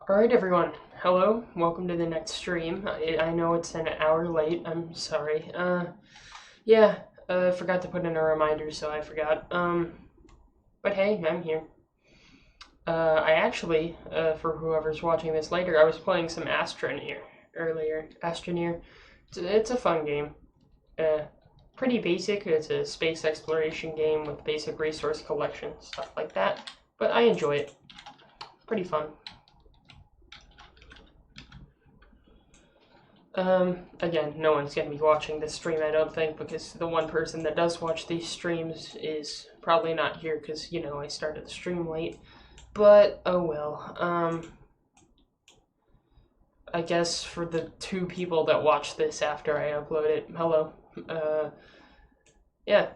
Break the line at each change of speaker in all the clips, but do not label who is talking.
Alright everyone, hello, welcome to the next stream. I know it's an hour late, I'm sorry. Yeah, I forgot to put in a reminder, so I forgot. But hey, I'm here. I actually, for whoever's watching this later, I was playing some Astroneer earlier. Astroneer, it's a fun game. Pretty basic, it's a space exploration game with basic resource collection, stuff like that. But I enjoy it. Pretty fun. Again, no one's gonna be watching this stream, I don't think, because the one person that does watch these streams is probably not here, because, you know, I started the stream late. But, oh well. I guess for the two people that watch this after I upload it, hello. Yeah.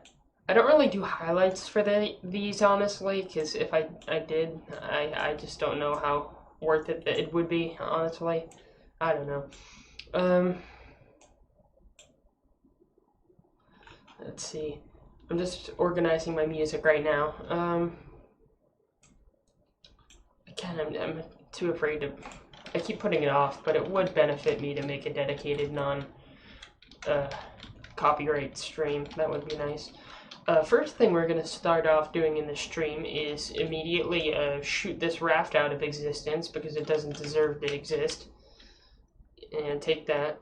I don't really do highlights for these, honestly, because if I did, I just don't know how worth it it would be, honestly. I don't know. Let's see. I'm just organizing my music right now. Again, I'm too afraid to. I keep putting it off, but it would benefit me to make a dedicated copyright stream. That would be nice. First thing we're going to start off doing in the stream is immediately shoot this raft out of existence because it doesn't deserve to exist. And take that.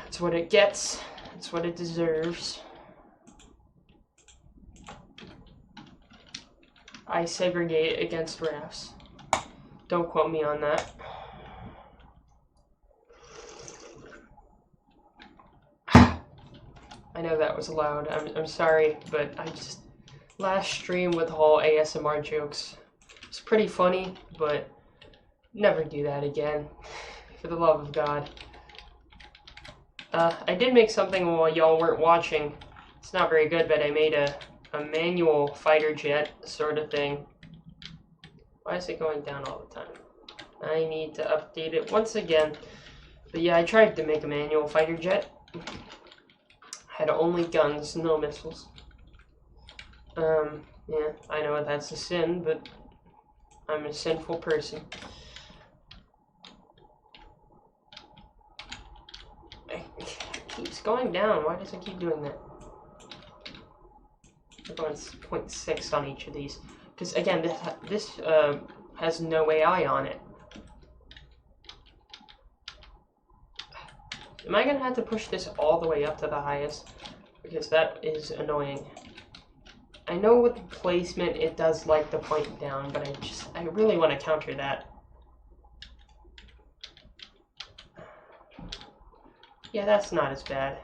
It's what it gets. It's what it deserves. I segregate against rafts. Don't quote me on that. I know that was loud. I'm sorry, but I just last stream with the whole ASMR jokes. It's pretty funny, but never do that again. For the love of God. I did make something while y'all weren't watching. It's not very good, but I made a manual fighter jet sort of thing. Why is it going down all the time? I need to update it once again. But yeah, I tried to make a manual fighter jet. Had only guns, no missiles. Yeah, I know that's a sin, but I'm a sinful person. Keeps going down. Why does it keep doing that? We're going 0.6 on each of these. Because again, this has no AI on it. Am I going to have to push this all the way up to the highest? Because that is annoying. I know with the placement it does like to point down, but I really want to counter that. Yeah, that's not as bad.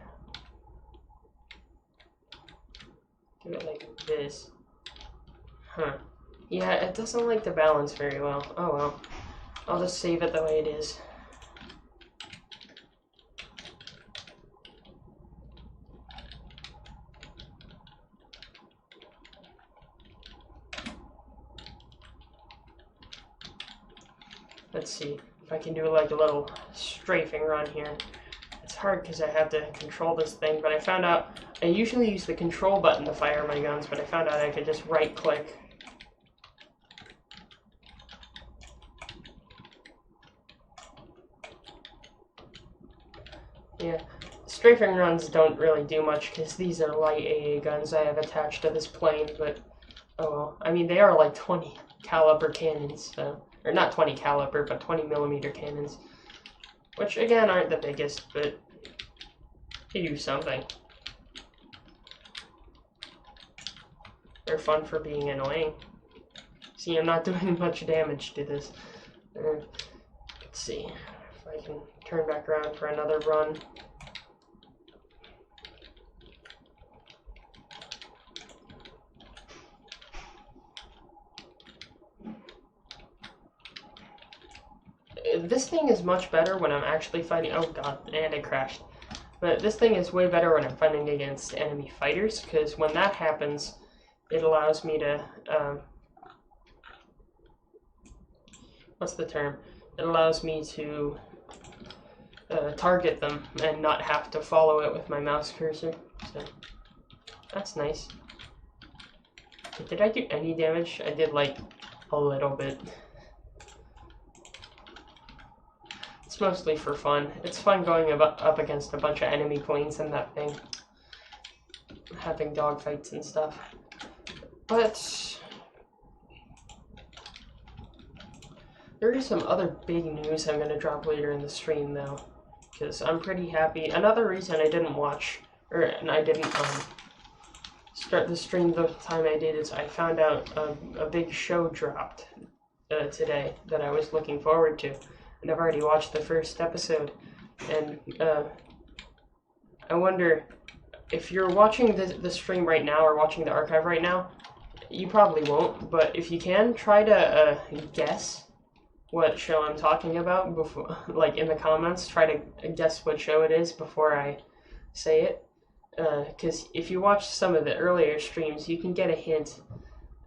Do it like this. Huh. Yeah, it doesn't like the balance very well. Oh well. I'll just save it the way it is. Let's see if I can do like a little strafing run here. It's hard because I have to control this thing, but I found out I usually use the control button to fire my guns, but I found out I could just right click. Yeah, strafing runs don't really do much because these are light AA guns I have attached to this plane, but oh well. I mean, they are like 20 caliber cannons, so, or not 20 caliber, but 20 millimeter cannons. Which, again, aren't the biggest, but they do something. They're fun for being annoying. See, I'm not doing much damage to this. Let's see if I can turn back around for another run. This thing is much better when I'm actually fighting. Oh god, and it crashed. But this thing is way better when I'm fighting against enemy fighters, because when that happens, it allows me to, what's the term? It allows me to target them and not have to follow it with my mouse cursor. So that's nice. Did I do any damage? I did like a little bit. It's mostly for fun. It's fun going up against a bunch of enemy queens and that thing. Having dogfights and stuff. But there is some other big news I'm going to drop later in the stream though. Because I'm pretty happy. Another reason I didn't watch, and I didn't start the stream the time I did is I found out a big show dropped today that I was looking forward to. And I've already watched the first episode. And I wonder, if you're watching the stream right now or watching the archive right now, you probably won't. But if you can, try to guess what show I'm talking about before, like in the comments. Try to guess what show it is before I say it. Because if you watch some of the earlier streams, you can get a hint.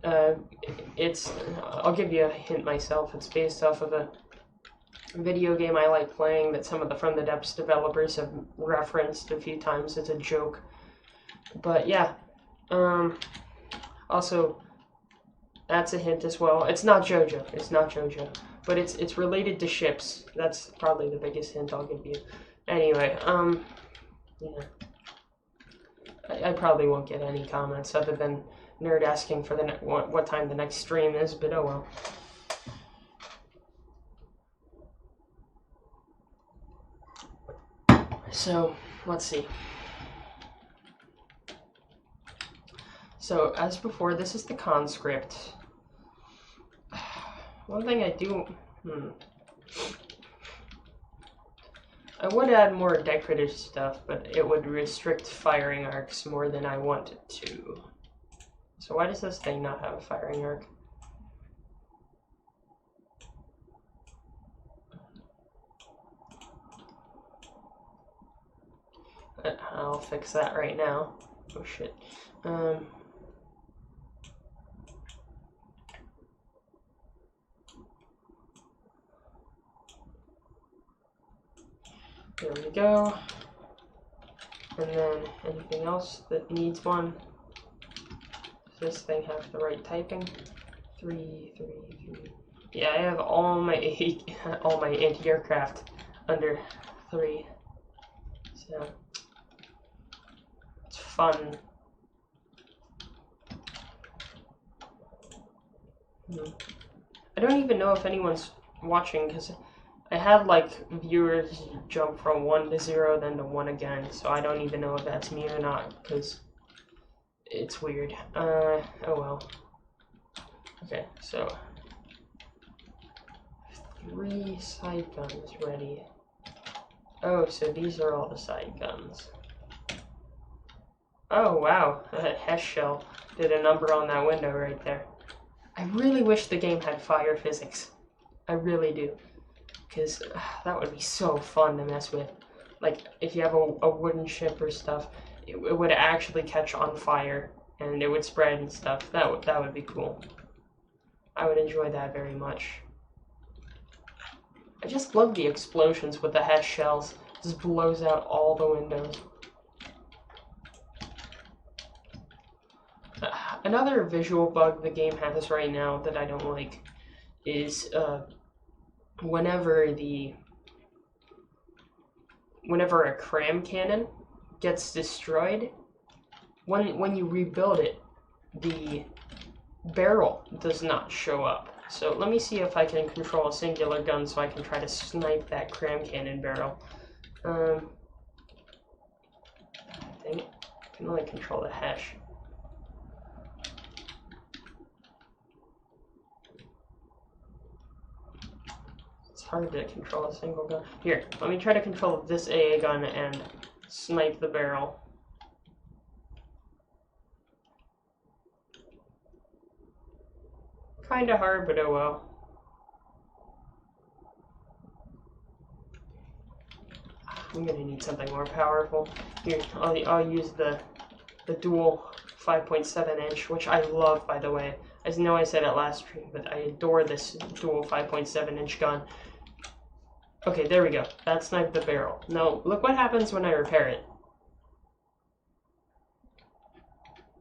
I'll give you a hint myself. It's based off of a video game I like playing that some of the From the Depths developers have referenced a few times as a joke. But yeah, also, that's a hint as well. It's not JoJo. It's not JoJo. But it's related to ships. That's probably the biggest hint I'll give you. Anyway, yeah. I probably won't get any comments other than Nerd asking for what time the next stream is, but oh well. So, let's see. So, as before, this is the conscript. One thing I do... I would add more decorative stuff, but it would restrict firing arcs more than I wanted to. So why does this thing not have a firing arc? I'll fix that right now. Oh shit. There we go. And then anything else that needs one. Does this thing have the right typing? 3, 3, 3. Yeah, I have all my anti-aircraft under 3. So it's fun. I don't even know if anyone's watching because I had like viewers jump from 1 to 0 then to 1 again, so I don't even know if that's me or not because it's weird. Oh well. Okay, so 3 side guns ready. Oh, so these are all the side guns. Oh wow, that Hess shell did a number on that window right there. I really wish the game had fire physics. I really do. Because that would be so fun to mess with. Like, if you have a wooden ship or stuff, it would actually catch on fire, and it would spread and stuff. That would be cool. I would enjoy that very much. I just love the explosions with the Hess shells. It just blows out all the windows. Another visual bug the game has right now that I don't like is whenever a cram cannon gets destroyed, when you rebuild it, the barrel does not show up. So let me see if I can control a singular gun so I can try to snipe that cram cannon barrel. Dang it. I can only control the hash. Hard to control a single gun. Here, let me try to control this AA gun and snipe the barrel. Kinda hard, but oh well. I'm gonna need something more powerful. Here, I'll use the dual 5.7 inch, which I love, by the way. I know I said it last stream, but I adore this dual 5.7 inch gun. Okay, there we go. That sniped the barrel. Now, look what happens when I repair it.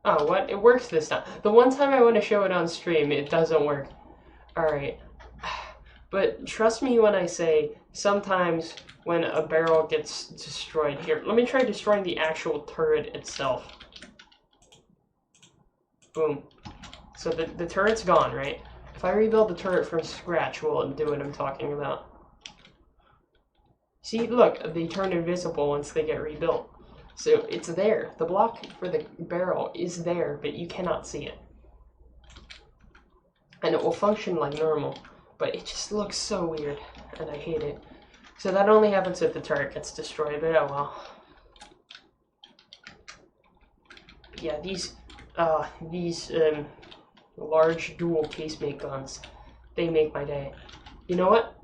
Oh, what? It works this time. The one time I want to show it on stream, it doesn't work. Alright. But trust me when I say, sometimes when a barrel gets destroyed... Here, let me try destroying the actual turret itself. Boom. So the turret's gone, right? If I rebuild the turret from scratch, will it do what I'm talking about? See, look, they turn invisible once they get rebuilt. So it's there. The block for the barrel is there, but you cannot see it. And it will function like normal, but it just looks so weird, and I hate it. So that only happens if the turret gets destroyed, but oh well. Yeah, these large dual casemate guns, they make my day. You know what?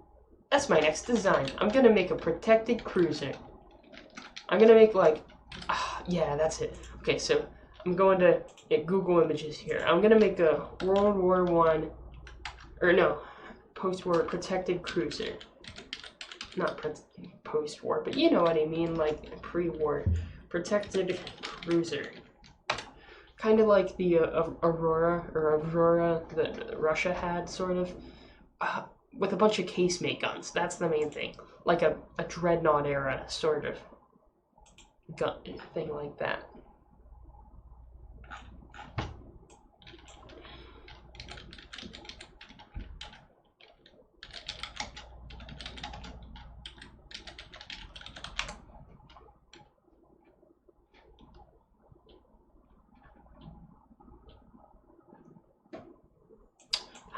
That's my next design. I'm gonna make a protected cruiser. I'm gonna make like, yeah, that's it. Okay, so I'm going to get Google Images here. I'm gonna make a World War I, or no, post-war protected cruiser. Not post-war, but you know what I mean, like pre-war protected cruiser. Kind of like the Aurora that Russia had, sort of, with a bunch of casemate guns. That's the main thing. Like a Dreadnought era, sort of, gun thing like that.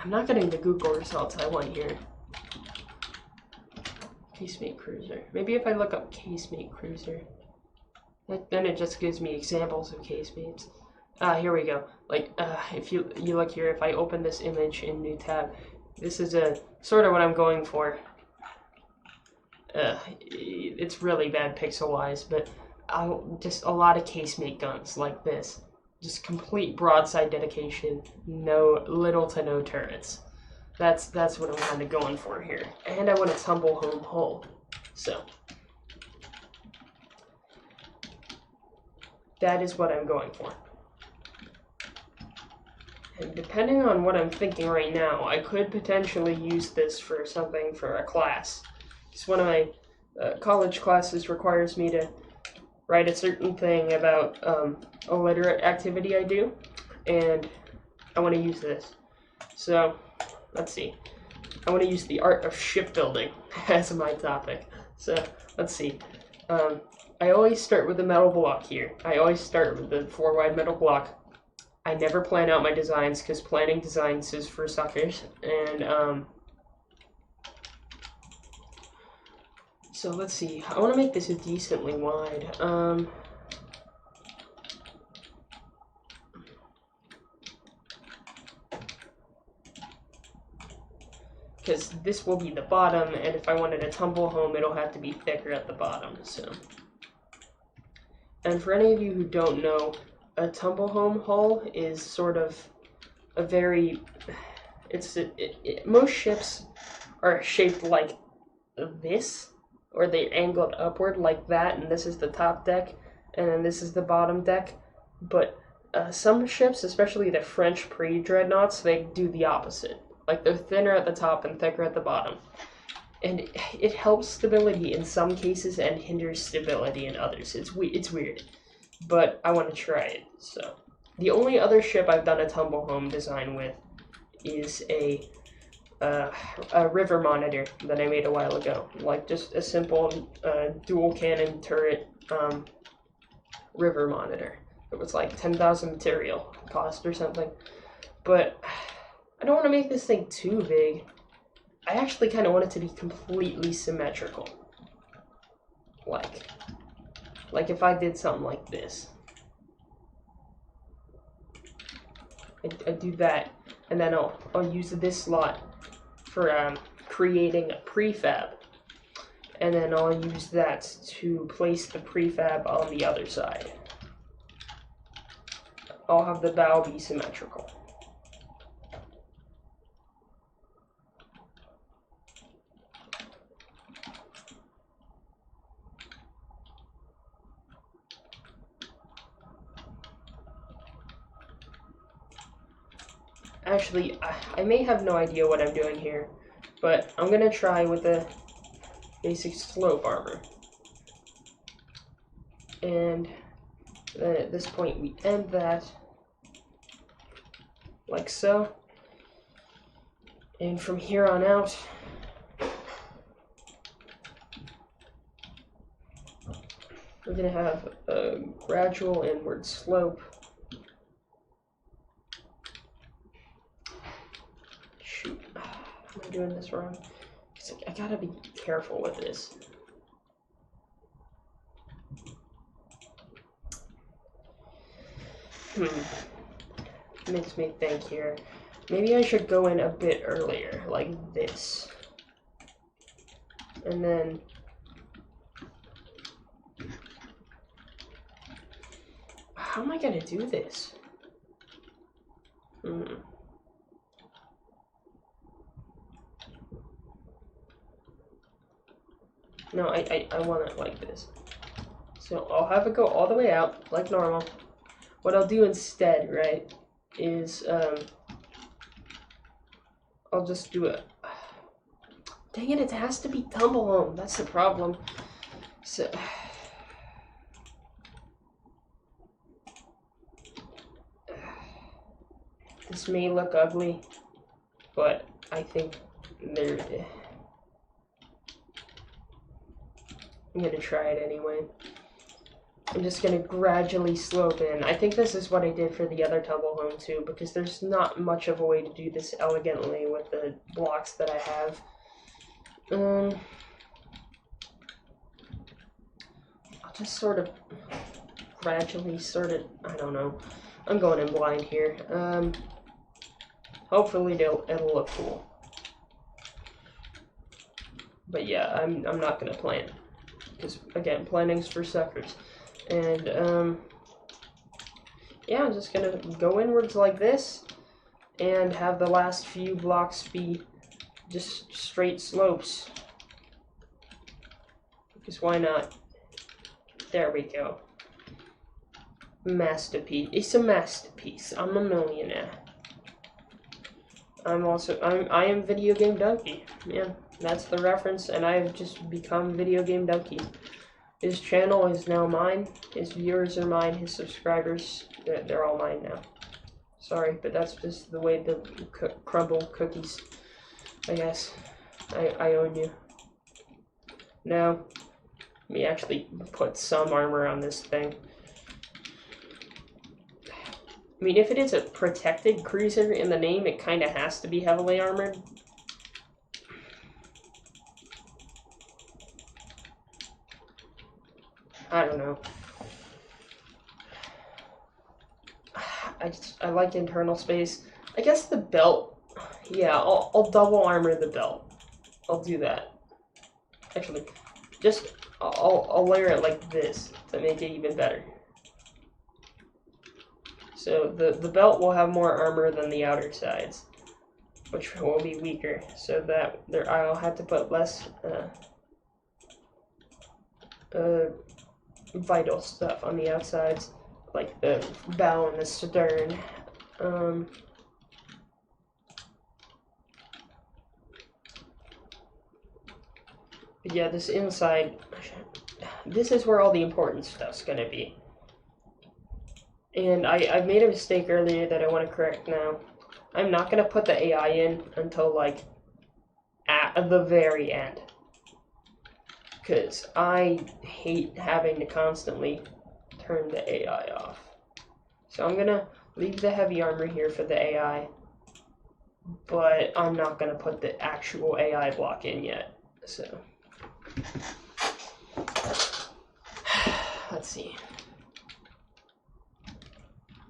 I'm not getting the Google results I want here. Casemate cruiser. Maybe if I look up casemate cruiser, then it just gives me examples of casemates. Here we go. Like, if you look here, if I open this image in new tab, this is a sort of what I'm going for. It's really bad pixel-wise, but just a lot of casemate guns like this. Just complete broadside dedication, little to no turrets. That's what I'm kind of going for here. And I want a Tumblehome Hull. So that is what I'm going for. And depending on what I'm thinking right now, I could potentially use this for something for a class. Because one of my college classes requires me to write a certain thing about a literate activity I do, and I want to use this. So, let's see. I want to use the art of shipbuilding as my topic. So, let's see. I always start with the metal block here. I always start with the 4-wide metal block. I never plan out my designs because planning designs is for suckers. And so let's see. I want to make this decently wide. Because this will be the bottom, and if I wanted a tumble home, it'll have to be thicker at the bottom. So, and for any of you who don't know, a Tumblehome hull is sort of a very, most ships are shaped like this, or they're angled upward like that, and this is the top deck, and then this is the bottom deck. But some ships, especially the French pre-dreadnoughts, they do the opposite. Like they're thinner at the top and thicker at the bottom. And it helps stability in some cases and hinders stability in others. It's weird, but I want to try it. So the only other ship I've done a Tumblehome design with is a river monitor that I made a while ago. Like just a simple dual cannon turret river monitor. It was like 10,000 material cost or something. But I don't want to make this thing too big. I actually kind of want it to be completely symmetrical. Like if I did something like this. I do that, and then I'll use this slot for creating a prefab. And then I'll use that to place the prefab on the other side. I'll have the bow be symmetrical. Actually, I may have no idea what I'm doing here, but I'm gonna try with the basic slope armor. And then at this point we end that like so. And from here on out, we're going to have a gradual inward slope. Shoot, am I doing this wrong? I gotta be careful with this. Makes me think here. Maybe I should go in a bit earlier, like this. And then how am I gonna do this? No, I want it like this. So I'll have it go all the way out, like normal. What I'll do instead, right, is I'll just do it. Dang it, it has to be Tumblehome. That's the problem. So this may look ugly, but I think I'm gonna try it anyway. I'm just gonna gradually slope in. I think this is what I did for the other Tumblehome too, because there's not much of a way to do this elegantly with the blocks that I have. I'll just sort of gradually I don't know. I'm going in blind here. Hopefully it'll look cool. But yeah, I'm not gonna plan. Because again, planning's for suckers. And yeah, I'm just gonna go inwards like this and have the last few blocks be just straight slopes. Because why not? There we go. Masterpiece. It's a masterpiece. I'm a millionaire. I am Video Game Donkey. Yeah, that's the reference, and I've just become Video Game Donkey. His channel is now mine. His viewers are mine. His subscribers, they're all mine now. Sorry, but that's just the way the crumble cookies. I guess I own you. Now, let me actually put some armor on this thing. I mean, if it is a protected cruiser in the name, it kind of has to be heavily armored. I don't know. I like internal space. I guess the belt. Yeah, I'll double armor the belt. I'll do that. Actually, just I'll layer it like this to make it even better. So the belt will have more armor than the outer sides, which will be weaker. So that I'll have to put less vital stuff on the outsides, like the bow and the stern. But yeah, this inside, this is where all the important stuff's gonna be. And I made a mistake earlier that I want to correct now. I'm not gonna put the AI in until like at the very end, because I hate having to constantly turn the AI off. So I'm gonna leave the heavy armor here for the AI, but I'm not gonna put the actual AI block in yet. So let's see.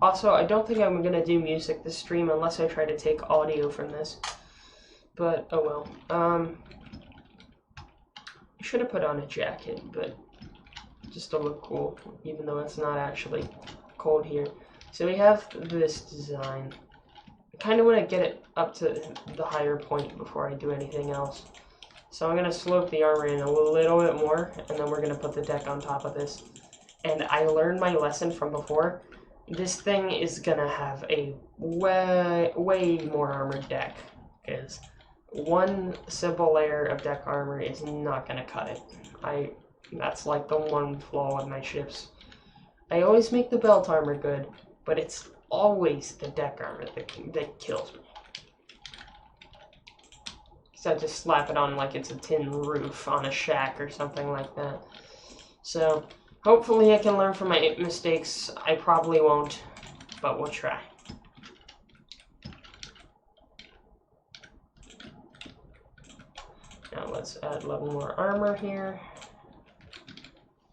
Also, I don't think I'm gonna do music this stream unless I try to take audio from this. But oh well. I should have put on a jacket, but just to look cool, even though it's not actually cold here. So we have this design. I kind of want to get it up to the higher point before I do anything else. So I'm gonna slope the armor in a little bit more, and then we're gonna put the deck on top of this. And I learned my lesson from before. this thing is gonna have a way more armored deck, because one simple layer of deck armor is not gonna cut it. That's like the one flaw with my ships. I always make the belt armor good, but it's always the deck armor that kills me. So I just slap it on like it's a tin roof on a shack or something like that. So hopefully I can learn from my mistakes. I probably won't, but we'll try. Now let's add a level more armor here.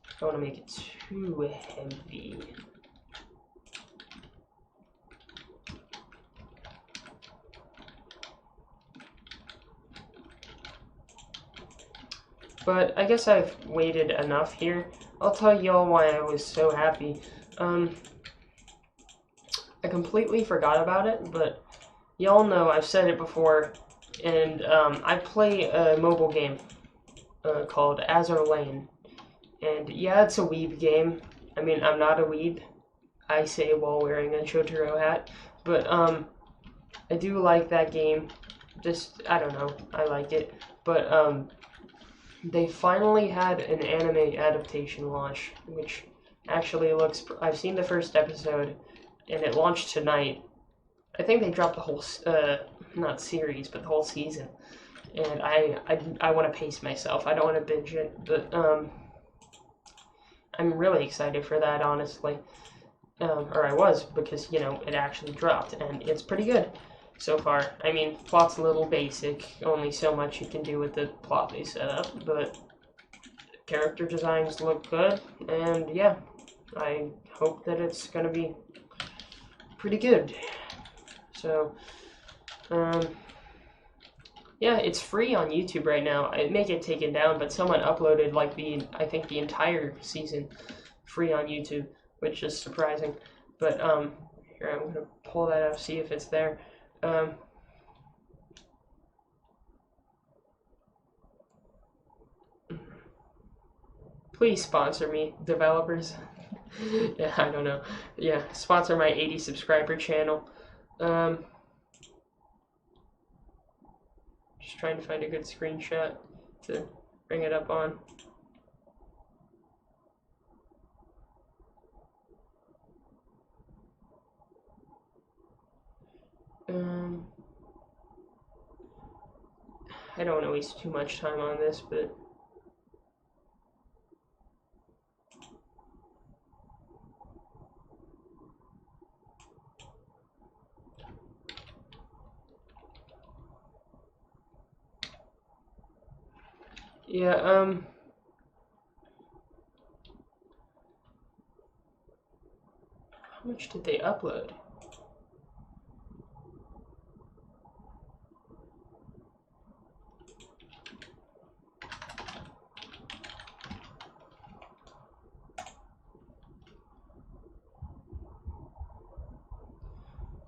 I don't want to make it too heavy. But I guess I've waited enough here. I'll tell y'all why I was so happy. I completely forgot about it, but y'all know I've said it before, and I play a mobile game called Azur Lane. And yeah, it's a weeb game. I mean, I'm not a weeb, I say while wearing a Chotaro hat, but I do like that game. Just, I don't know, I like it. But they finally had an anime adaptation launch, which actually looks, I've seen the first episode, and it launched tonight. I think they dropped the whole, not series, but the whole season. And I want to pace myself. I don't want to binge it, but I'm really excited for that, honestly. Or I was, because, you know, it actually dropped, and it's pretty good so far. I mean, plot's a little basic, only so much you can do with the plot they set up, but character designs look good, and yeah, I hope that it's gonna be pretty good. So, yeah, it's free on YouTube right now. It may get taken down, but someone uploaded like I think the entire season free on YouTube, which is surprising. But here, I'm gonna pull that up, see if it's there. Please sponsor me, developers. Yeah, I don't know. Yeah, sponsor my 80 subscriber channel. Just trying to find a good screenshot to bring it up on. I don't want to waste too much time on this, but yeah, how much did they upload?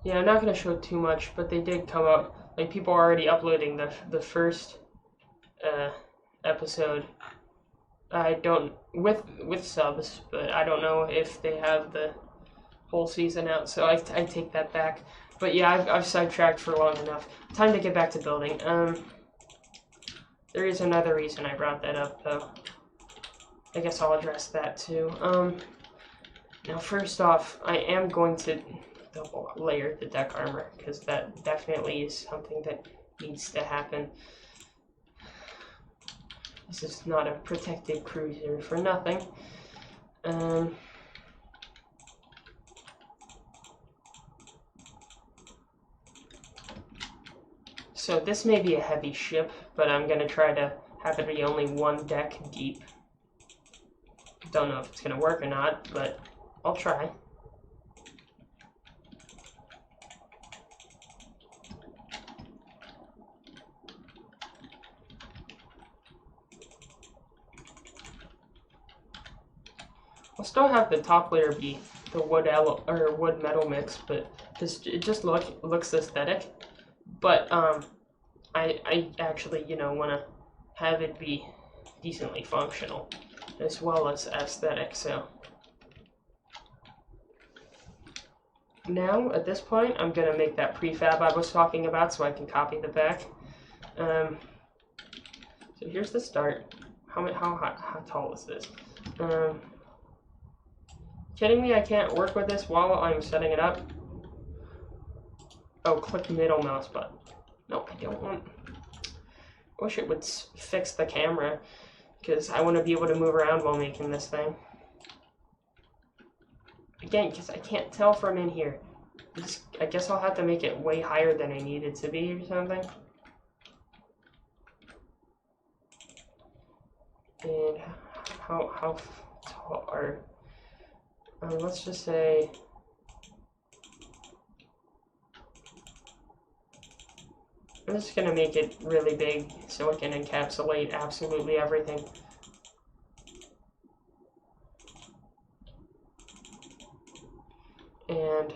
Yeah, I'm not going to show too much, but they did come up. Like, people are already uploading the first episode. I don't, with subs, but I don't know if they have the whole season out, so I take that back. But yeah, I've sidetracked for long enough. Time to get back to building. There is another reason I brought that up, though. I guess I'll address that too. Now first off, I am going to double layer the deck armor, because that definitely is something that needs to happen. This is not a protected cruiser for nothing. So this may be a heavy ship, but I'm going to try to have it be only one deck deep. Don't know if it's going to work or not, but I'll try. I'll still have the top layer be the wood metal mix, but it just looks aesthetic. But I actually, you know, want to have it be decently functional as well as aesthetic. So now, at this point, I'm going to make that prefab I was talking about so I can copy the back. So here's the start. How tall is this? Kidding me? I can't work with this while I'm setting it up? Oh, click middle mouse button. No, I don't want... I wish it would fix the camera, because I want to be able to move around while making this thing. Again, because I can't tell from in here. I guess I'll have to make it way higher than I need it to be or something. And how tall are... let's just say... I'm just going to make it really big so it can encapsulate absolutely everything. And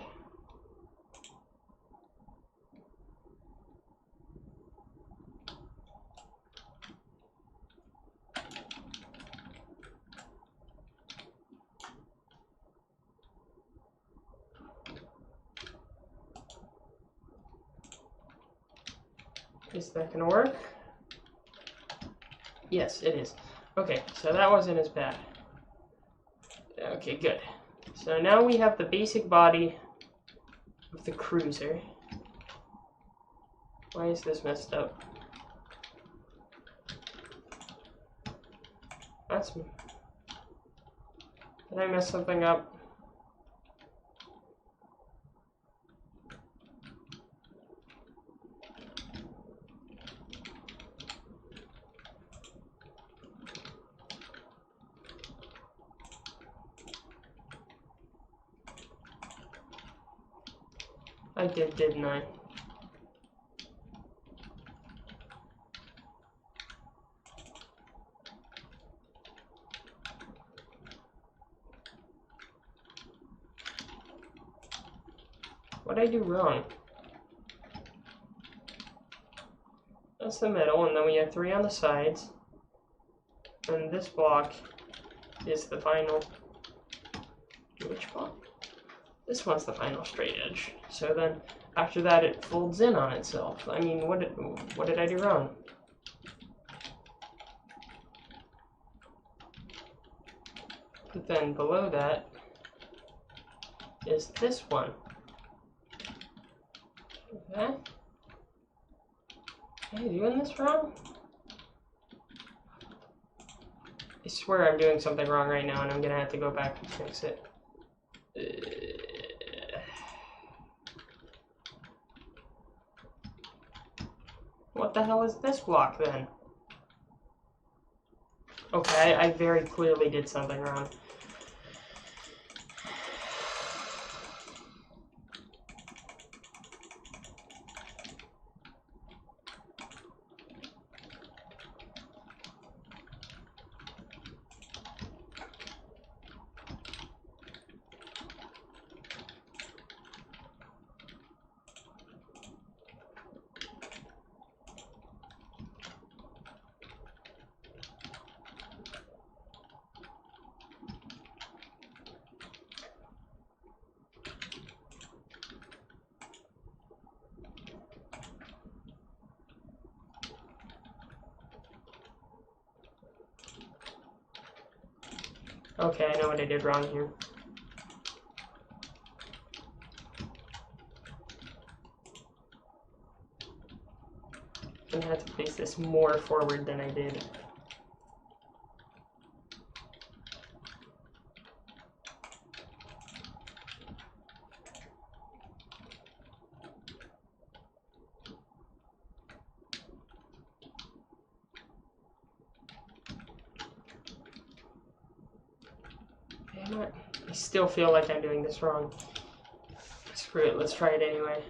is that going to work? Yes, it is. Okay, so that wasn't as bad. Okay, good. So now we have the basic body of the cruiser. Why is this messed up? That's... Did I mess something up? I did, didn't I? What did I do wrong? That's the middle, and then we have 3 on the sides. And this block is the final... Which block? This one's the final straight edge. So then, after that, it folds in on itself. I mean, what did I do wrong? But then below that is this one. Okay. Am I doing this wrong? I swear I'm doing something wrong right now, and I'm gonna have to go back and fix it. What the hell is this block then? Okay, I very clearly did something wrong. Okay, I know what I did wrong here. I'm gonna have to place this more forward than I did. I still feel like I'm doing this wrong. Screw it, let's try it anyway.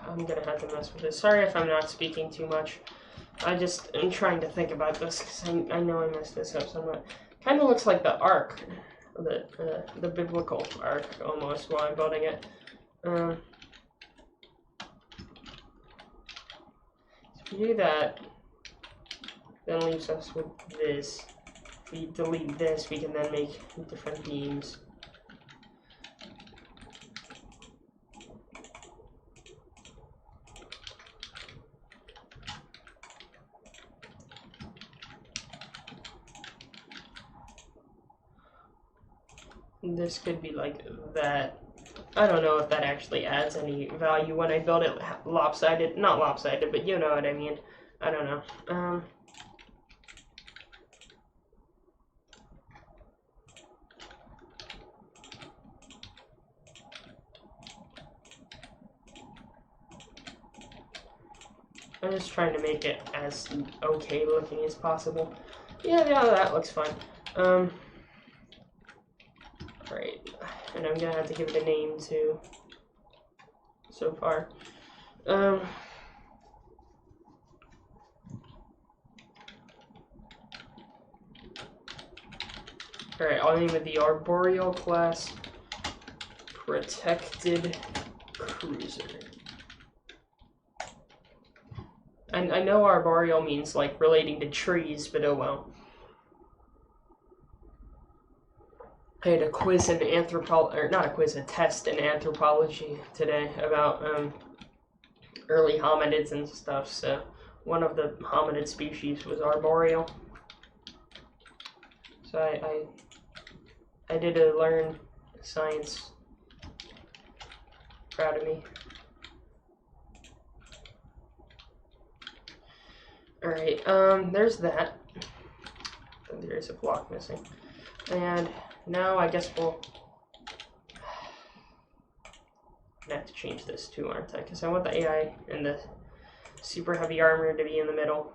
I'm gonna have to mess with this. Sorry if I'm not speaking too much. I just am trying to think about this because I know I messed this up somewhat. Kind of looks like the ark, the biblical ark almost while I'm building it. So if we do that, then leaves us with this. If we delete this, we can then make different beams. This could be like that. I don't know if that actually adds any value when I build it lopsided. Not lopsided, but you know what I mean. I don't know. I'm just trying to make it as okay looking as possible. Yeah, that looks fine. Alright, and I'm gonna have to give it a name too. So far. Alright, I'll name it the Arboreal Class Protected Cruiser. And I know arboreal means like relating to trees, but oh well. I had a quiz in anthropology, or not a quiz, a test in anthropology today about early hominids and stuff. So one of the hominid species was arboreal. So I did learn science. Proud of me. Alright, there's that. There's a block missing. And now I guess we'll have to change this too, aren't I? Because I want the AI and the super heavy armor to be in the middle.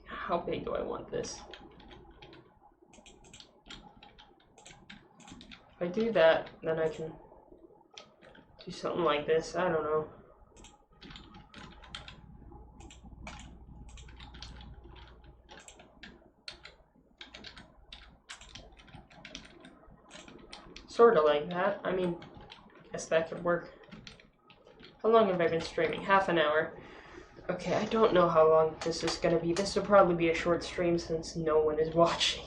How big do I want this? If I do that, then I can do something like this. I don't know. Sort of like that. I mean, I guess that could work. How long have I been streaming? Half an hour. Okay, I don't know how long this is gonna be. This will probably be a short stream since no one is watching.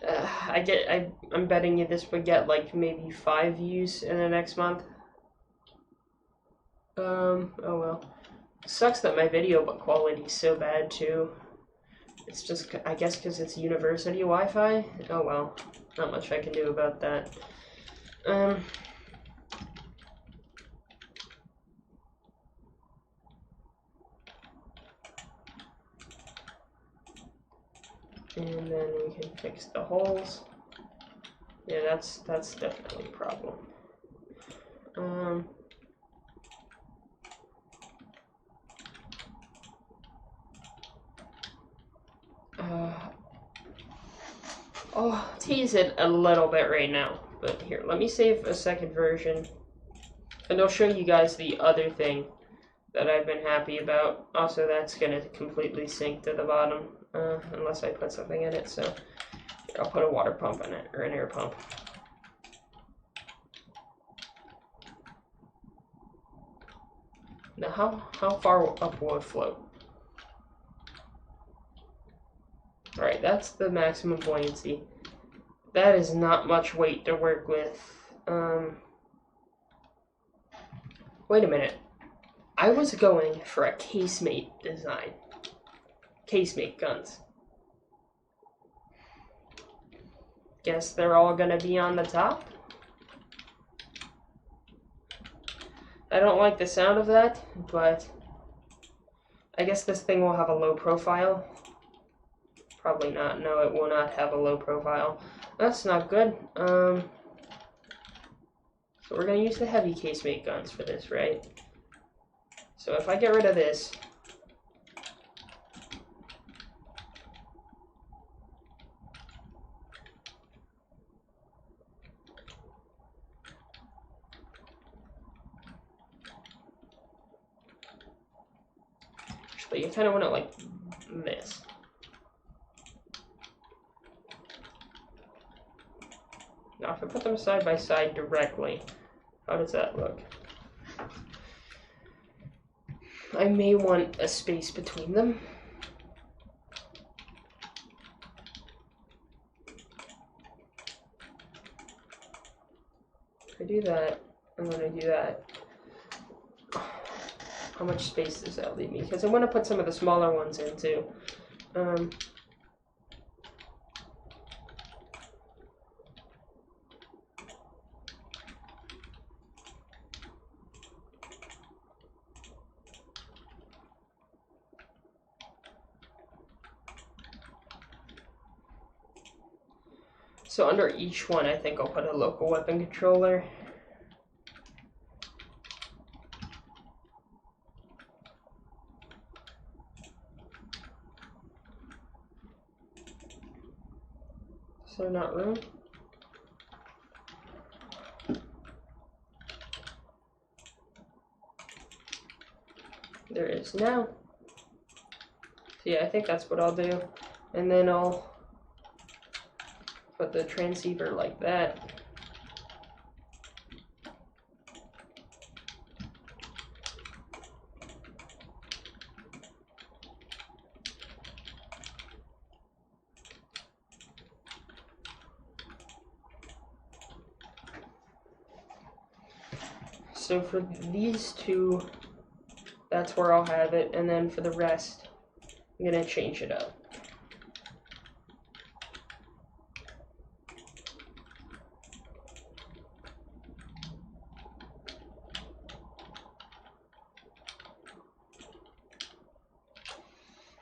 I'm betting you this would get like maybe 5 views in the next month. Oh well. Sucks that my video quality is so bad too. It's just, I guess because it's university Wi-Fi? Oh well, not much I can do about that. And then we can fix the holes. Yeah, that's definitely a problem. I'll tease it a little bit right now, but here, let me save a second version, and I'll show you guys the other thing that I've been happy about. Also, that's gonna completely sink to the bottom, unless I put something in it, so here, I'll put a water pump in it, or an air pump. Now, how far up will it float? Alright, that's the maximum buoyancy. That is not much weight to work with. Wait a minute. I was going for a casemate design. Casemate guns. Guess they're all gonna be on the top? I don't like the sound of that, but I guess this thing will have a low profile. Probably not. No, it will not have a low profile. That's not good. So we're going to use the heavy casemate guns for this, right? So if I get rid of this, but you kind of want it like this. Now, if I put them side by side directly, how does that look? I may want a space between them. If I do that, I'm going to do that. How much space does that leave me? Because I want to put some of the smaller ones in too. So under each one, I think I'll put a local weapon controller. Is there not room? There is now. So yeah, I think that's what I'll do. And then I'll put the transceiver like that. So for these two, that's where I'll have it, and then for the rest, I'm gonna change it up.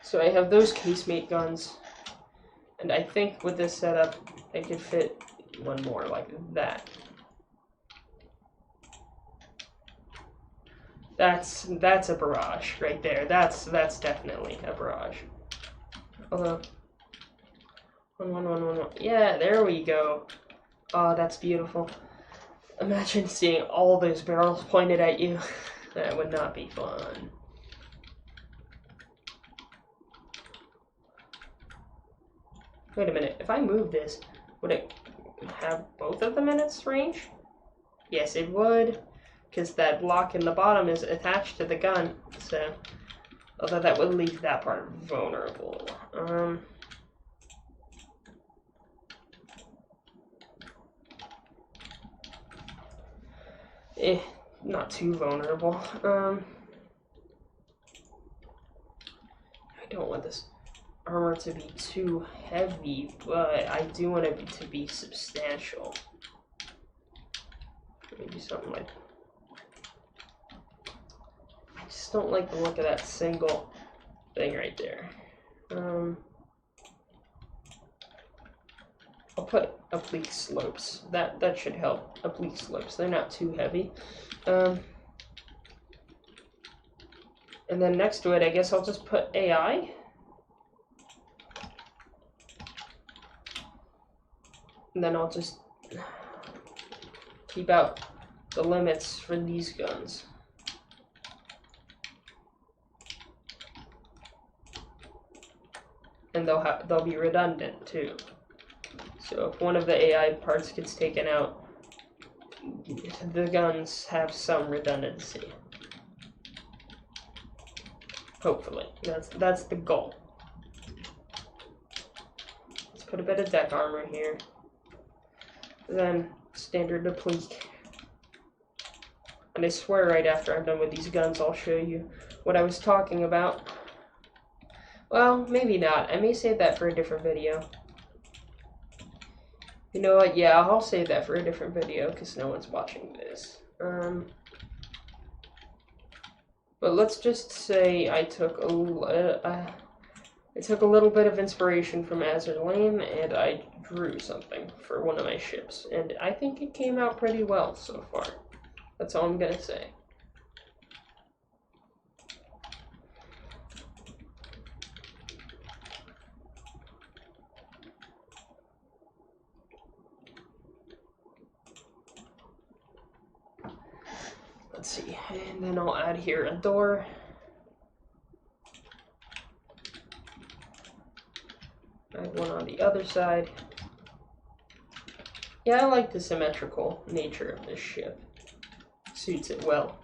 So I have those casemate guns, and I think with this setup, I could fit one more like that. That's a barrage right there. That's definitely a barrage. Although, one. Yeah, there we go. Oh, that's beautiful. Imagine seeing all those barrels pointed at you. That would not be fun. Wait a minute, if I move this, would it have both of them in its range? Yes, it would, because that block in the bottom is attached to the gun, so, although that would leave that part vulnerable. Not too vulnerable. I don't want this armor to be too heavy, but I do want it to be substantial. Maybe something like... I just don't like the look of that single thing right there. I'll put oblique slopes. That should help. Oblique slopes. They're not too heavy. And then next to it, I guess I'll just put AI. And then I'll just keep out the limits for these guns. And they'll be redundant too. So if one of the AI parts gets taken out, the guns have some redundancy. Hopefully, that's the goal. Let's put a bit of deck armor here. Then standard applique. And I swear right after I'm done with these guns, I'll show you what I was talking about. Well, maybe not. I may save that for a different video. You know what? Yeah, I'll save that for a different video because no one's watching this. But let's just say I took a little bit of inspiration from Azur Lane, and I drew something for one of my ships, and I think it came out pretty well so far. That's all I'm gonna say. Let's see, and then I'll add here a door. I have one on the other side. Yeah, I like the symmetrical nature of this ship. Suits it well.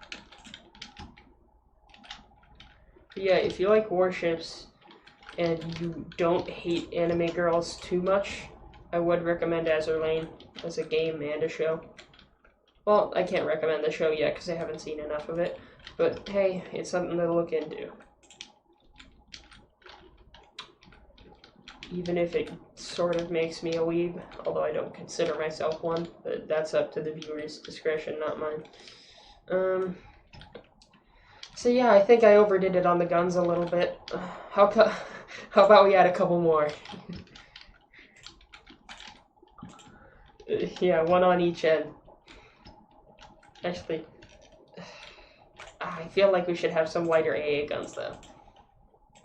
But yeah, if you like warships and you don't hate anime girls too much, I would recommend Azur Lane as a game and a show. Well, I can't recommend the show yet because I haven't seen enough of it, but hey, it's something to look into. Even if it sort of makes me a weeb, although I don't consider myself one, but that's up to the viewer's discretion, not mine. So yeah, I think I overdid it on the guns a little bit. How about we add a couple more? Yeah, one on each end. Actually, I feel like we should have some lighter AA guns though.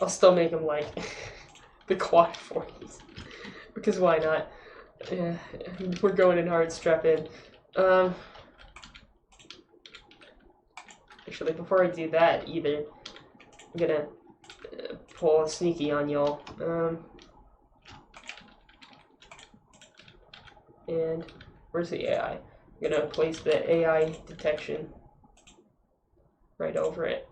I'll still make them like the quad 40s, because why not? We're going in hard, strap in. Actually, before I do that either, I'm gonna pull a sneaky on y'all. And where's the AI? I'm gonna place the AI detection right over it.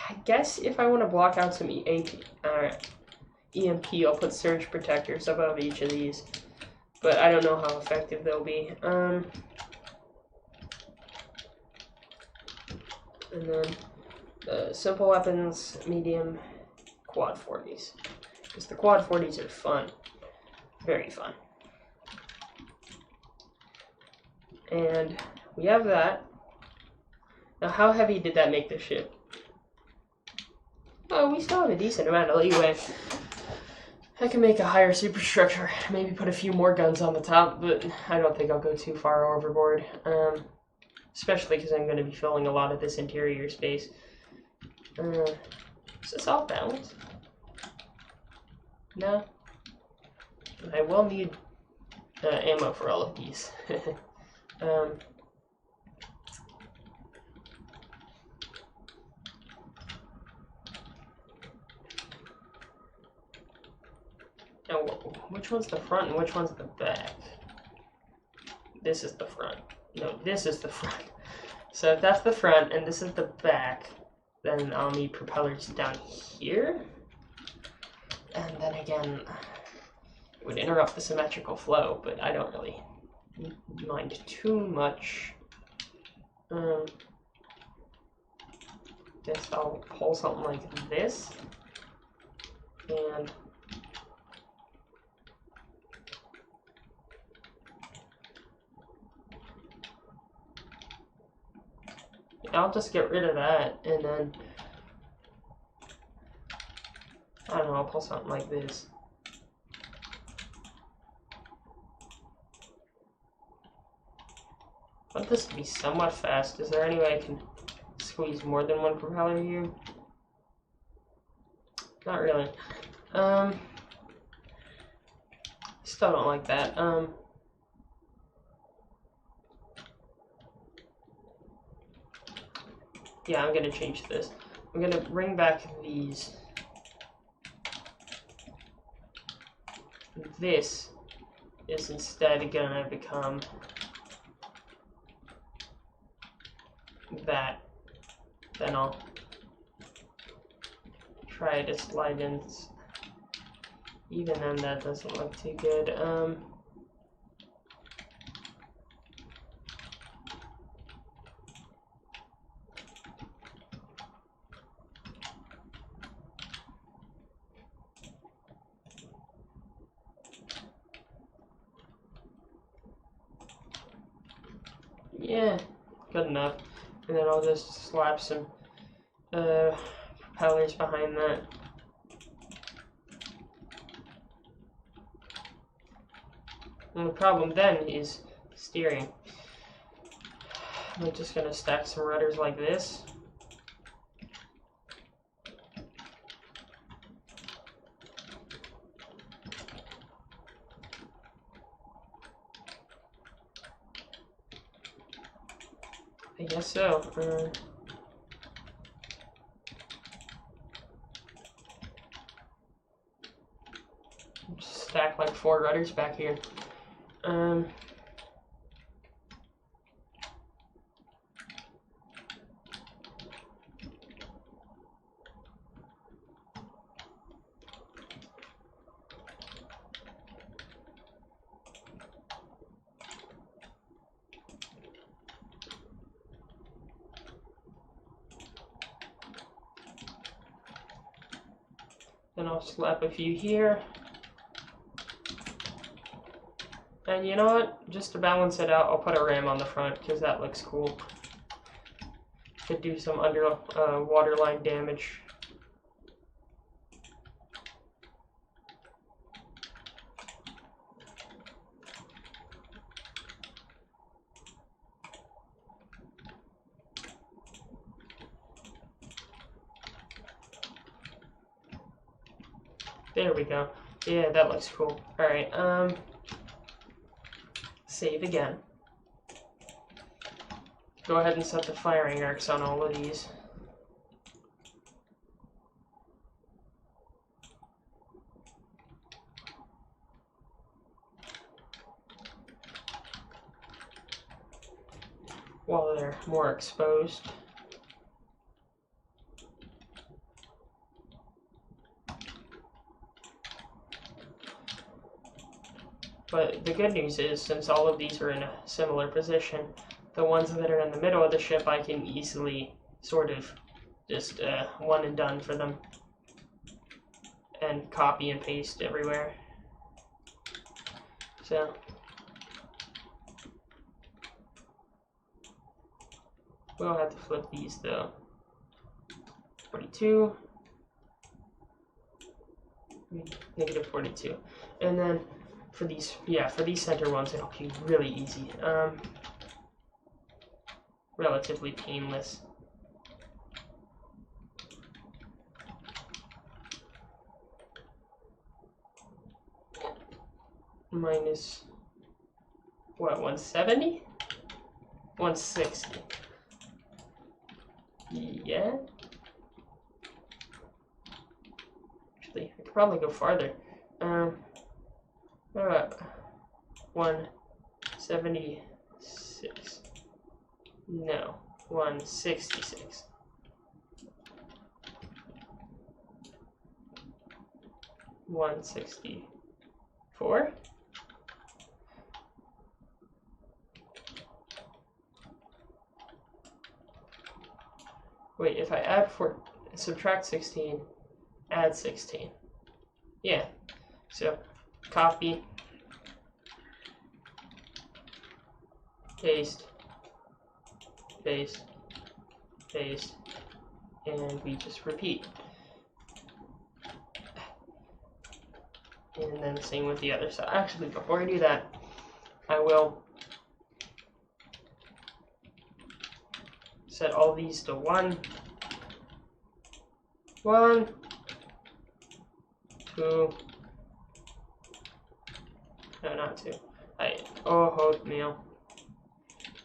I guess if I want to block out some EMP, I'll put surge protectors above each of these, but I don't know how effective they'll be. And then simple weapons, medium, quad 40s, because the quad 40s are fun, very fun. And we have that. Now, how heavy did that make the ship? Oh, we still have a decent amount of leeway. I can make a higher superstructure, maybe put a few more guns on the top, but I don't think I'll go too far overboard. Especially because I'm going to be filling a lot of this interior space. Is this off balance? No. I will need ammo for all of these. Now, which one's the front and which one's the back? This is the front. No, this is the front. So if that's the front and this is the back, then I'll need propellers down here. And then again, it would interrupt the symmetrical flow, but I don't really mind too much. Guess I'll pull something like this. And I'll just get rid of that, and then I don't know, I'll pull something like this. I want this to be somewhat fast. Is there any way I can squeeze more than one propeller here? Not really. Still don't like that. Yeah, I'm gonna change this. I'm gonna bring back these. This is instead gonna become that. Then I'll try to slide in. Even then, that doesn't look too good. Yeah, good enough. And then I'll just slap some propellers behind that. And the problem then is steering. I'm just gonna stack some rudders like this. I guess so. Just stack like 4 rudders back here. Then I'll slap a few here. And you know what? Just to balance it out, I'll put a ram on the front because that looks cool. Could do some under waterline damage. There we go. Yeah, that looks cool. Alright, save again. Go ahead and set the firing arcs on all of these. While they're more exposed. But the good news is, since all of these are in a similar position, the ones that are in the middle of the ship I can easily sort of just one and done for them. And copy and paste everywhere. So we'll have to flip these though. 42. Negative 42. And then for these, yeah, for these center ones, it'll be really easy. Relatively painless. Minus, what, 170? 160. Yeah? Actually, I could probably go farther. What about 176? No, 166. $164. Wait, if I add subtract 16, add 16. Yeah. So copy, paste, paste, paste, and we just repeat. And then the same with the other side. Actually, before I do that, I will set all these to 1, 1, 2, no, not 2. Oatmeal.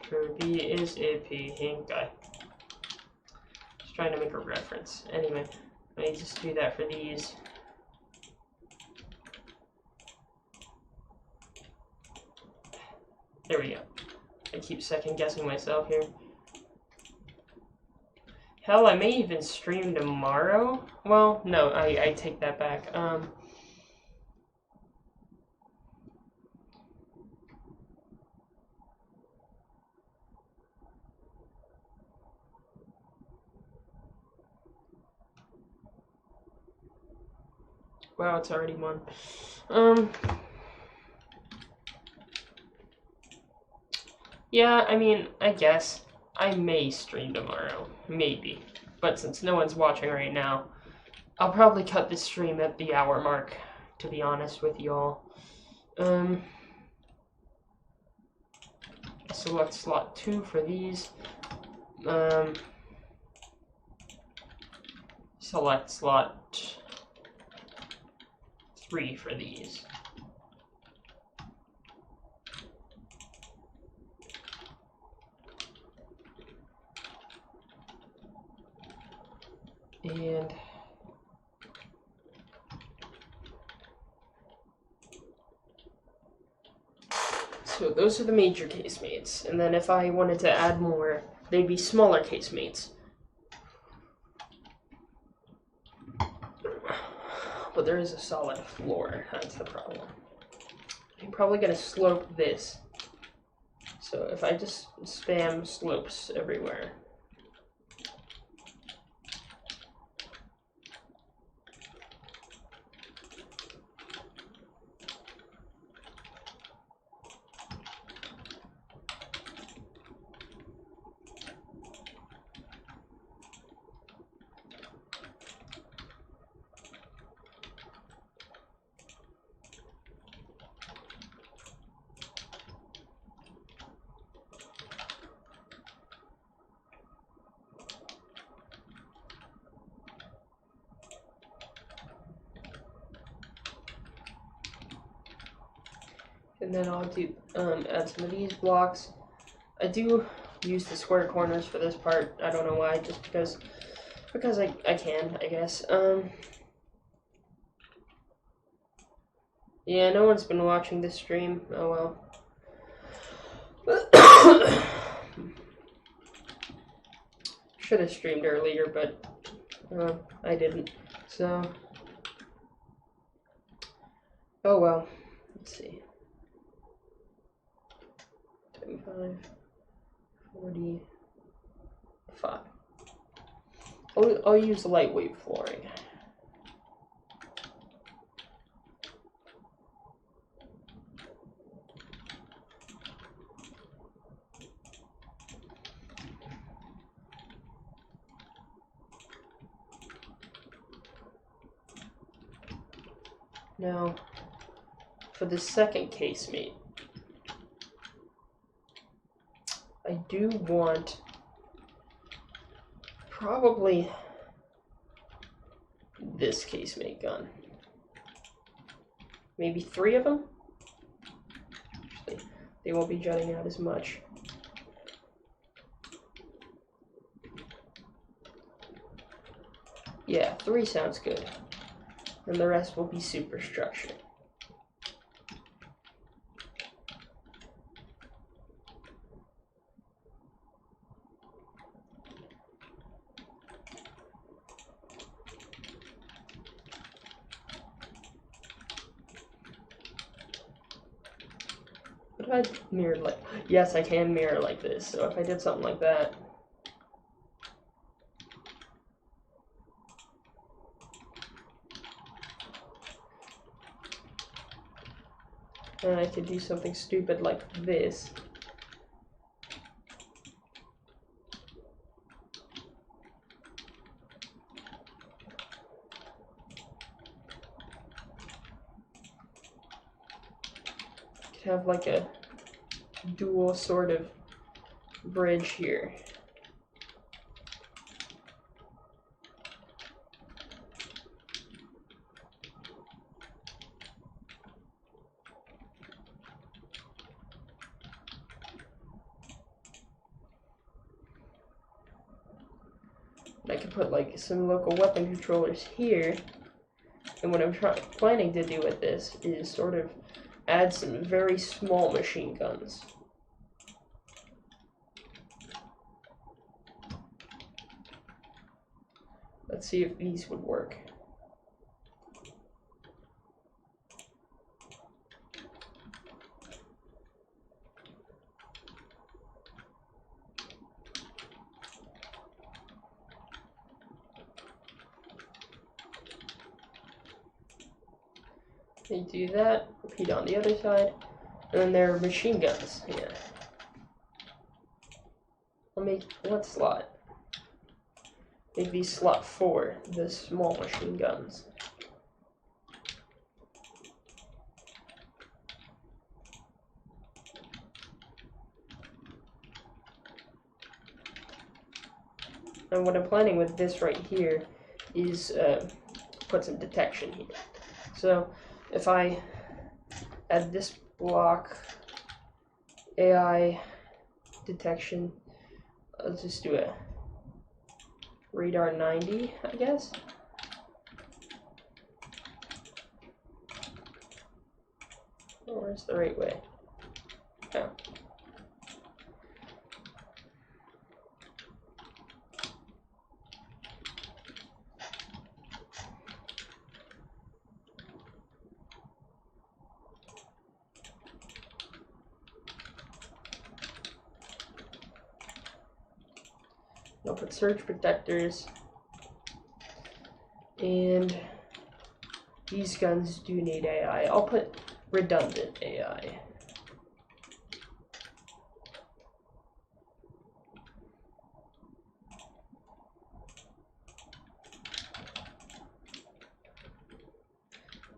Kirby is a pink guy. Just trying to make a reference. Anyway, let me just do that for these. There we go. I keep second guessing myself here. Hell, I may even stream tomorrow. Well, no, I take that back. Wow, it's already 1. Yeah, I mean, I guess I may stream tomorrow. Maybe. But since no one's watching right now, I'll probably cut this stream at the hour mark, to be honest with y'all. Select slot 2 for these. Select slot 3 for these. And so those are the major casemates. And then if I wanted to add more, they'd be smaller casemates. But there is a solid floor, that's the problem. I'm probably going to slope this. So if I just spam slopes everywhere. And then I'll do add some of these blocks. I do use the square corners for this part. I don't know why, just because I can, I guess. Yeah, no one's been watching this stream. Oh well. Should have streamed earlier, but I didn't. So, oh well. Let's see. 25, 45. I'll use lightweight flooring. Now, for the second casemate, I do want probably this casemate gun. Maybe 3 of them? Actually, they won't be jutting out as much. Yeah, 3 sounds good. And the rest will be superstructure. What if I mirrored like... Yes, I can mirror like this, so if I did something like that... And I could do something stupid like this. Could have like a dual sort of bridge here. I could put like some local weapon controllers here, and what I'm planning to do with this is sort of add some very small machine guns. Let's see if these would work. They do that, repeat on the other side, and then there are machine guns here. make what slot? Make these slot 4, the small machine guns. And what I'm planning with this right here is put some detection here. So if I add this block, AI detection, let's just do a radar 90, I guess. Oh, where's the right way? Oh. I'll put surge protectors, and these guns do need AI. I'll put redundant AI.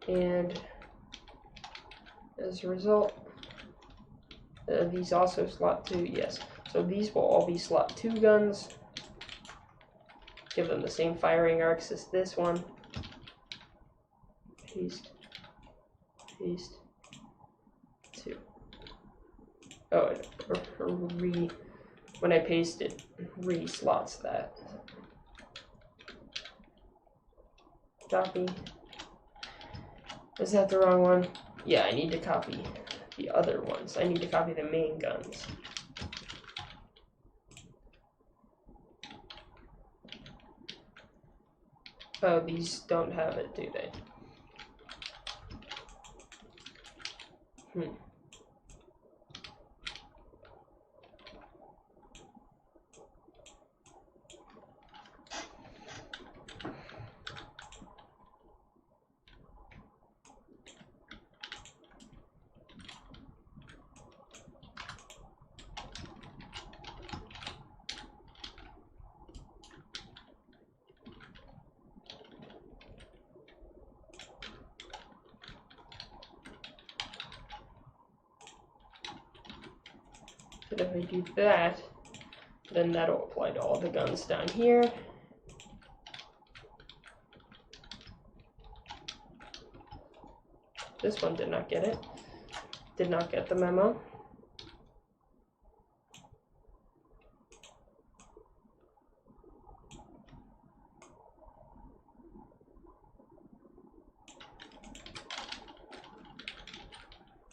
And as a result, these also slot 2, yes. So these will all be slot 2 guns. Give them the same firing arcs as this one. Paste. Paste. 2. Oh, when I paste it, re-slots that. Copy. Is that the wrong one? Yeah, I need to copy the other ones. I need to copy the main guns. Oh, these don't have it, do they? But if I do that, then that'll apply to all the guns down here. This one did not get it. Did not get the memo.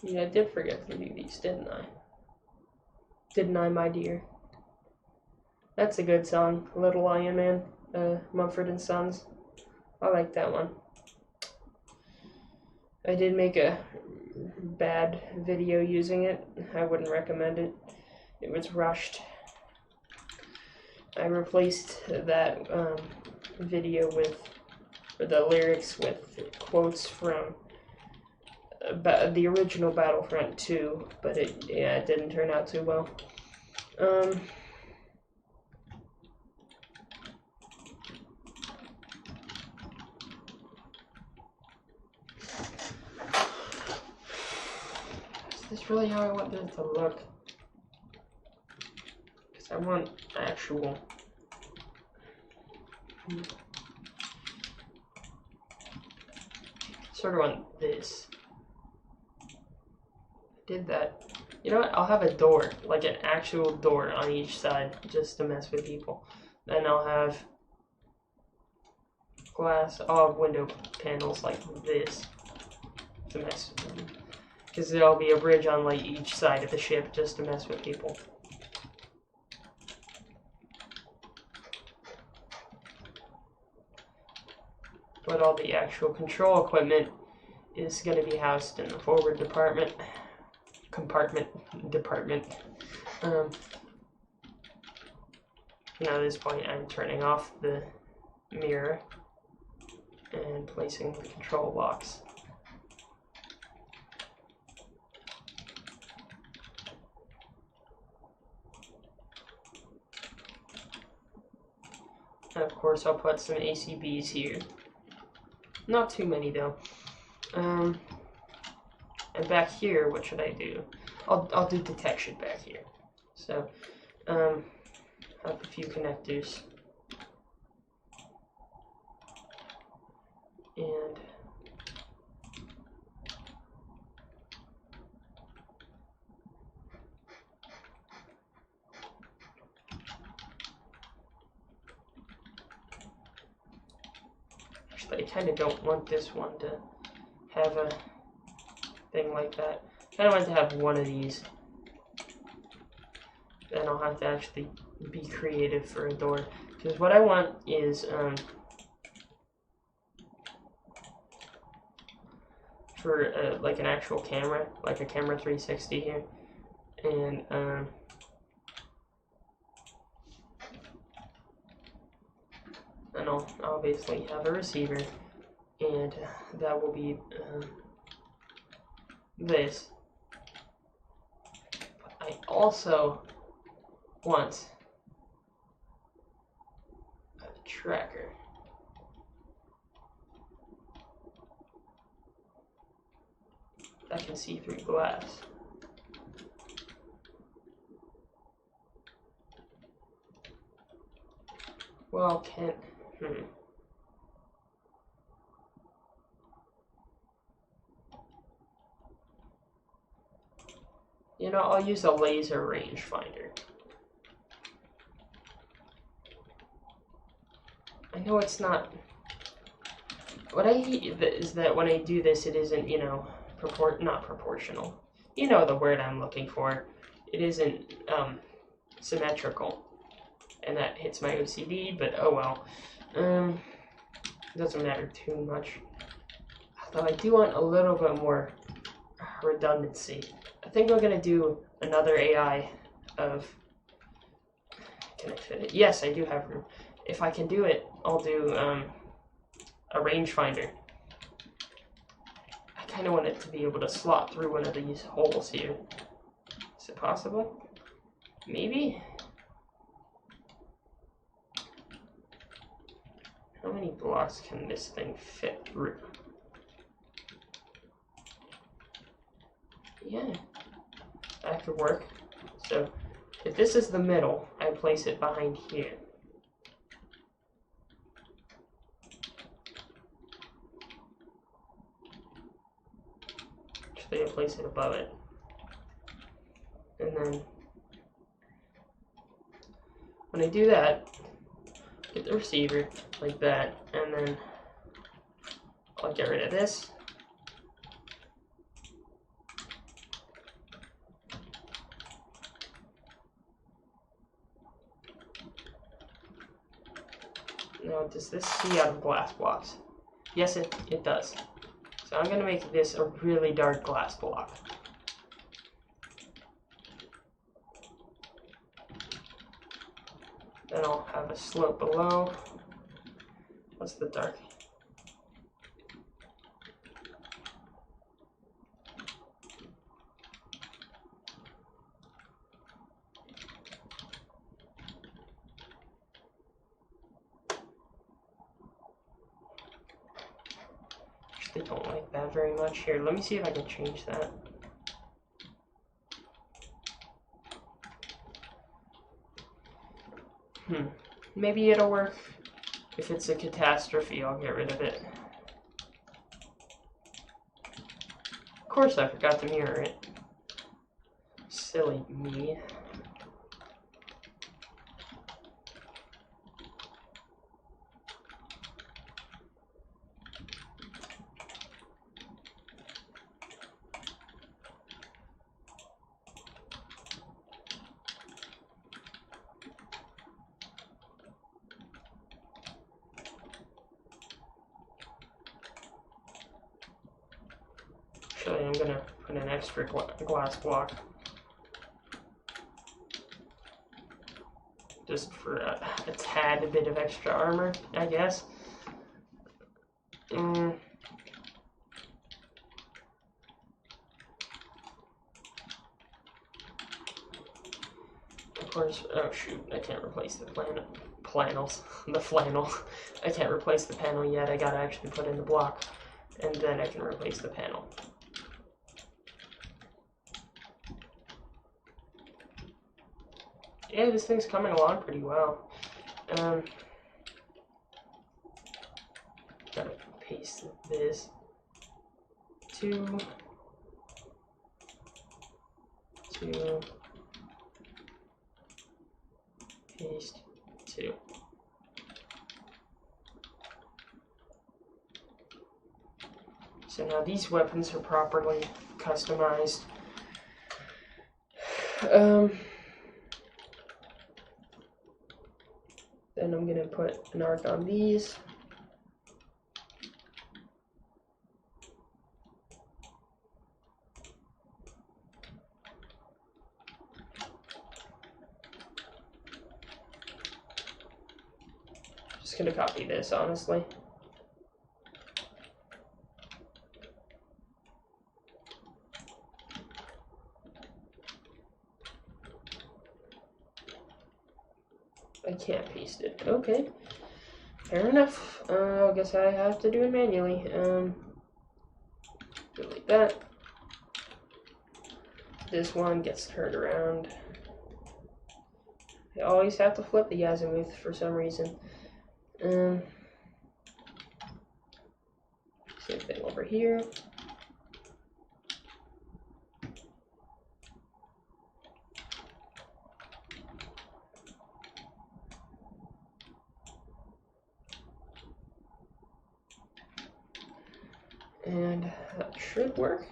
Yeah, I did forget to do these, didn't I? Didn't I, my dear? That's a good song, Little Iron Man, Mumford & Sons. I like that one. I did make a bad video using it. I wouldn't recommend it. It was rushed. I replaced that video with the lyrics with quotes from the original Battlefront 2, but it didn't turn out too well. Is this really how I want this to look? Because I want actual. Sort of want this. Did that. You know what? I'll have a door, like an actual door on each side, just to mess with people. Then I'll have glass, I'll have window panels like this to mess with them. Because there'll be a bridge on like each side of the ship just to mess with people. But all the actual control equipment is going to be housed in the forward department. Now at this point I'm turning off the mirror and placing the control blocks. And of course, I'll put some ACBs here. Not too many though. And back here, what should I do? I'll do detection back here. So, have a few connectors. And actually, I kind of don't want this one to have a thing like that. I kind of want to have one of these. Then I'll have to actually be creative for a door. Because what I want is, for like an actual camera, like a camera 360 here. And, I'll obviously have a receiver. And that will be, this. But I also want a tracker. That can see through glass. Well, you know, I'll use a laser rangefinder. I know it's not. What I hate is that when I do this, it isn't, you know, not proportional. You know the word I'm looking for. It isn't symmetrical, and that hits my OCD. But oh well. Doesn't matter too much. Although I do want a little bit more redundancy. I think we're gonna do another AI of. Can I fit it? Yes, I do have room. If I can do it, I'll do a rangefinder. I kind of want it to be able to slot through one of these holes here. Is it possible? Maybe? How many blocks can this thing fit through? Yeah, that could work. So, if this is the middle, I place it behind here. Actually, I place it above it. And then, when I do that, get the receiver like that, and then I'll get rid of this. Now, does this see out of glass blocks? Yes, it does. So I'm going to make this a really dark glass block. Then I'll have a slope below. What's the dark? Actually don't like that very much. Here, let me see if I can change that. Maybe it'll work. If it's a catastrophe, I'll get rid of it. Of course, I forgot to mirror it. Silly me. Actually, I'm gonna put an extra glass block just for a tad bit of extra armor, I guess. Of course, oh shoot, I can't replace the flannels. The flannel. I can't replace the panel yet. I gotta actually put in the block, and then I can replace the panel. Yeah, this thing's coming along pretty well. Gotta paste this. 2, 2, paste 2. So now these weapons are properly customized. Then I'm gonna put an arc on these. Just gonna copy this, honestly. I can't paste it. Okay. Fair enough. I guess I have to do it manually. Delete that. This one gets turned around. I always have to flip the azimuth for some reason. Same thing over here. And that should work.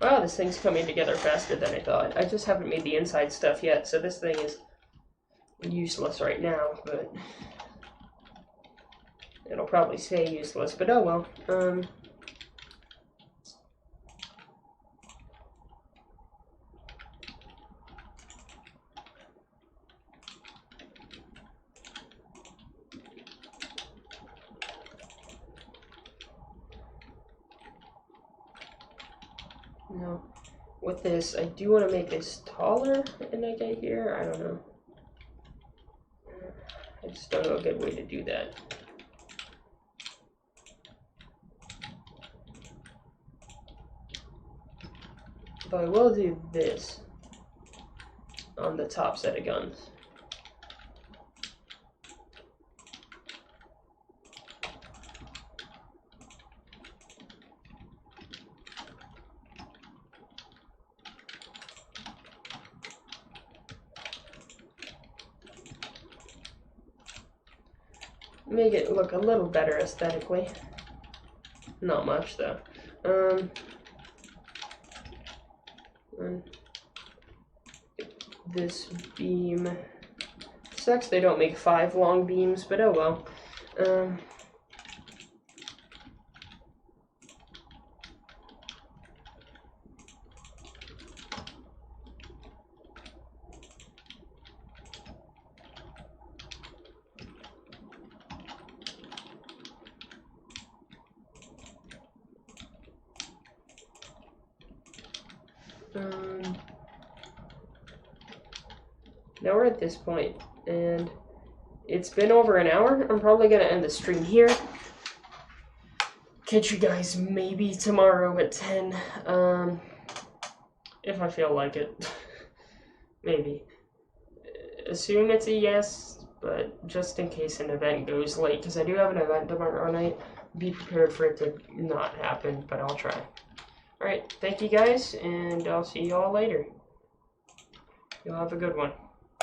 Wow, this thing's coming together faster than I thought. I just haven't made the inside stuff yet, so this thing is useless right now, but it'll probably stay useless, but oh well. No. With this, I do want to make this taller than I get here. I don't know. I just don't know a good way to do that. But I will do this on the top set of guns. Make it look a little better aesthetically. Not much though. This beam sucks. They don't make 5 long beams, but oh well. Now we're at this point, and it's been over an hour. I'm probably gonna end the stream here. Catch you guys maybe tomorrow at 10, if I feel like it. Maybe. Assume it's a yes, but just in case an event goes late, because I do have an event tomorrow night, be prepared for it to not happen, but I'll try. Alright, thank you guys, and I'll see you all later. You'll have a good one.